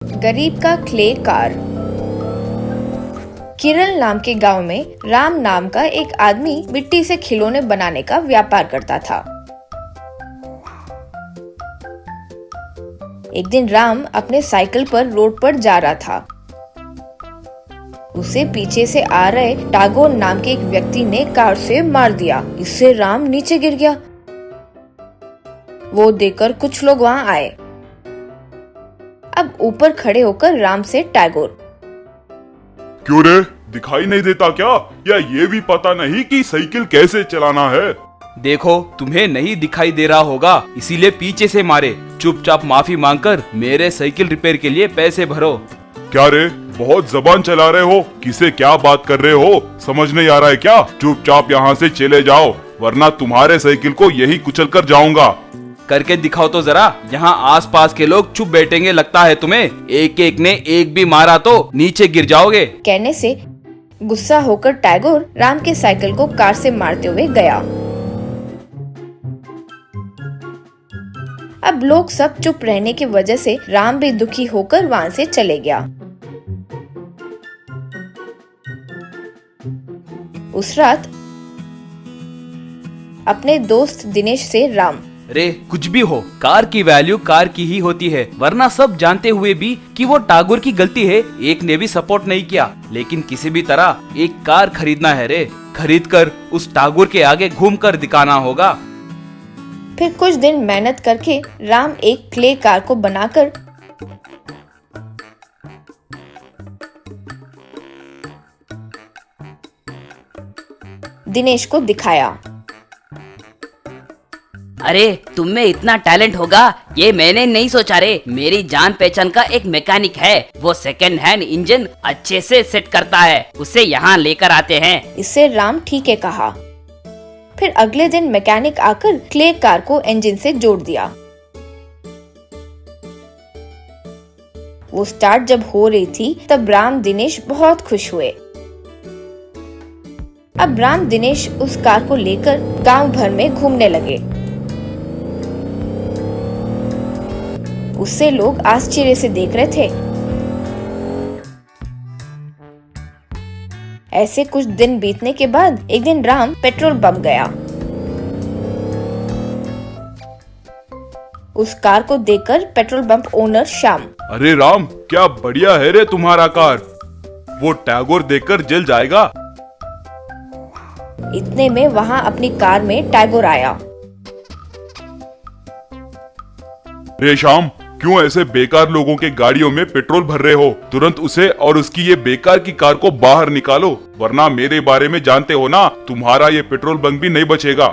गरीब का clay car. Kerala नाम के गांव में राम नाम का एक आदमी मिट्टी से खिलौने बनाने का व्यापार करता था। एक दिन राम अपने साइकिल पर रोड पर जा रहा था। उसे पीछे से आ रहे टैगोर नाम के एक व्यक्ति ने कार से मार दिया। इससे राम नीचे गिर गया। वो देखकर कुछ लोग वहां आए। अब ऊपर खड़े होकर राम से टैगोर, क्यों रे, दिखाई नहीं देता क्या? या ये भी पता नहीं कि साइकिल कैसे चलाना है? देखो, तुम्हें नहीं दिखाई दे रहा होगा, इसीलिए पीछे से मारे। चुपचाप माफी मांगकर मेरे साइकिल रिपेयर के लिए पैसे भरो। क्या रे, बहुत जबान चला रहे हो? किसे क्या बात कर रहे हो, समझ नहीं आ रहा है क्या? चुपचाप यहाँ से चले जाओ, वरना तुम्हारे साइकिल को यही कुचल कर जाऊंगा। करके दिखाओ तो जरा। यहाँ आसपास के लोग चुप बैठेंगे लगता है तुम्हें? एक एक ने एक भी मारा तो नीचे गिर जाओगे। कहने से गुस्सा होकर टैगोर राम के साइकिल को कार से मारते हुए गया। अब लोग सब चुप रहने की वजह से राम भी दुखी होकर वहाँ से चले गया। उस रात अपने दोस्त दिनेश से राम, अरे कुछ भी हो, कार की वैल्यू कार की ही होती है। वरना सब जानते हुए भी कि वो टैगोर की गलती है, एक ने भी सपोर्ट नहीं किया। लेकिन किसी भी तरह एक कार खरीदना है रे। खरीद कर उस टैगोर के आगे घूम कर दिखाना होगा। फिर कुछ दिन मेहनत करके राम एक क्ले कार को बनाकर दिनेश को दिखाया। अरे तुम में इतना टैलेंट होगा ये मैंने नहीं सोचा रे। मेरी जान पहचान का एक मैकेनिक है, वो सेकंड हैंड इंजन अच्छे से सेट करता है, उसे यहाँ लेकर आते हैं। इससे राम ठीक है कहा। फिर अगले दिन मैकेनिक आकर क्ले कार को इंजन से जोड़ दिया। वो स्टार्ट जब हो रही थी तब राम दिनेश बहुत खुश हुए। अब राम दिनेश उस कार को लेकर गांव भर में घूमने लगे। उससे लोग आश्चर्य से देख रहे थे। ऐसे कुछ दिन बीतने के बाद एक दिन राम पेट्रोल पंप गया। उस कार को देखकर पेट्रोल पंप ओनर श्याम, अरे राम, क्या बढ़िया है रे तुम्हारा कार। वो टैगोर देखकर जल जाएगा। इतने में वहाँ अपनी कार में टैगोर आया। रे श्याम, क्यों ऐसे बेकार लोगों के गाड़ियों में पेट्रोल भर रहे हो? तुरंत उसे और उसकी ये बेकार की कार को बाहर निकालो, वरना मेरे बारे में जानते हो ना, तुम्हारा ये पेट्रोल बंक भी नहीं बचेगा।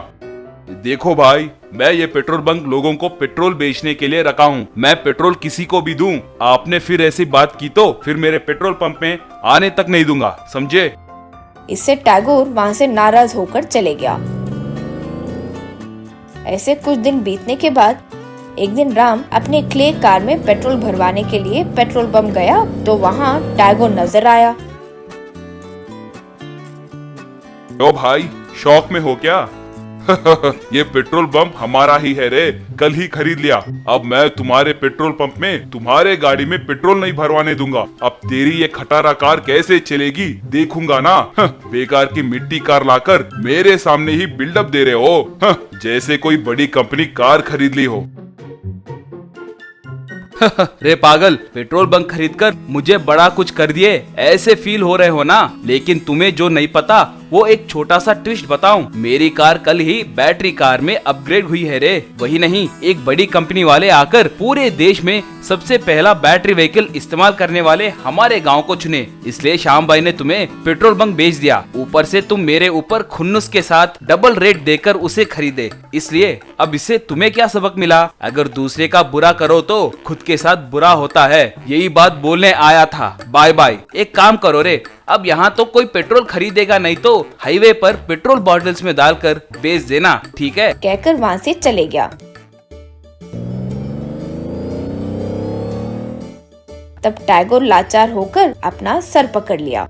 देखो भाई, मैं ये पेट्रोल बंक लोगों को पेट्रोल बेचने के लिए रखा हूँ। मैं पेट्रोल किसी को भी दूं। आपने फिर ऐसी बात की तो फिर मेरे पेट्रोल पंप में आने तक नहीं दूंगा, समझे? इससे टैगोर वहाँ से नाराज होकर चले गया। ऐसे कुछ दिन बीतने के बाद एक दिन राम अपने क्ले कार में पेट्रोल भरवाने के लिए पेट्रोल पंप गया तो वहाँ टैगोर नजर आया। ओ भाई, शौक में हो क्या? ये पेट्रोल पंप हमारा ही है रे, कल ही खरीद लिया। अब मैं तुम्हारे पेट्रोल पंप में तुम्हारे गाड़ी में पेट्रोल नहीं भरवाने दूंगा। अब तेरी ये खटारा कार कैसे चलेगी देखूंगा ना। बेकार की मिट्टी कार लाकर मेरे सामने ही बिल्डअप दे रहे हो, जैसे कोई बड़ी कंपनी कार खरीद ली हो। रे पागल, पेट्रोल बंक खरीदकर मुझे बड़ा कुछ कर दिए ऐसे फील हो रहे हो ना। लेकिन तुम्हें जो नहीं पता वो एक छोटा सा ट्विस्ट बताऊं। मेरी कार कल ही बैटरी कार में अपग्रेड हुई है रे। वही नहीं, एक बड़ी कंपनी वाले आकर पूरे देश में सबसे पहला बैटरी व्हीकल इस्तेमाल करने वाले हमारे गांव को चुने। इसलिए श्याम भाई ने तुम्हें पेट्रोल बंक बेच दिया। ऊपर से तुम मेरे ऊपर खुन्नुस के साथ डबल रेट देकर उसे खरीदे। इसलिए अब इससे तुम्हें क्या सबक मिला? अगर दूसरे का बुरा करो तो खुद के साथ बुरा होता है। यही बात बोलने आया था। Bye bye. एक काम करो रे, अब यहाँ तो कोई पेट्रोल खरीदेगा नहीं तो हाईवे पर पेट्रोल बॉटल्स में डालकर बेच देना, ठीक है? कहकर वहाँ से चले गया। तब टैगोर लाचार होकर अपना सर पकड़ लिया।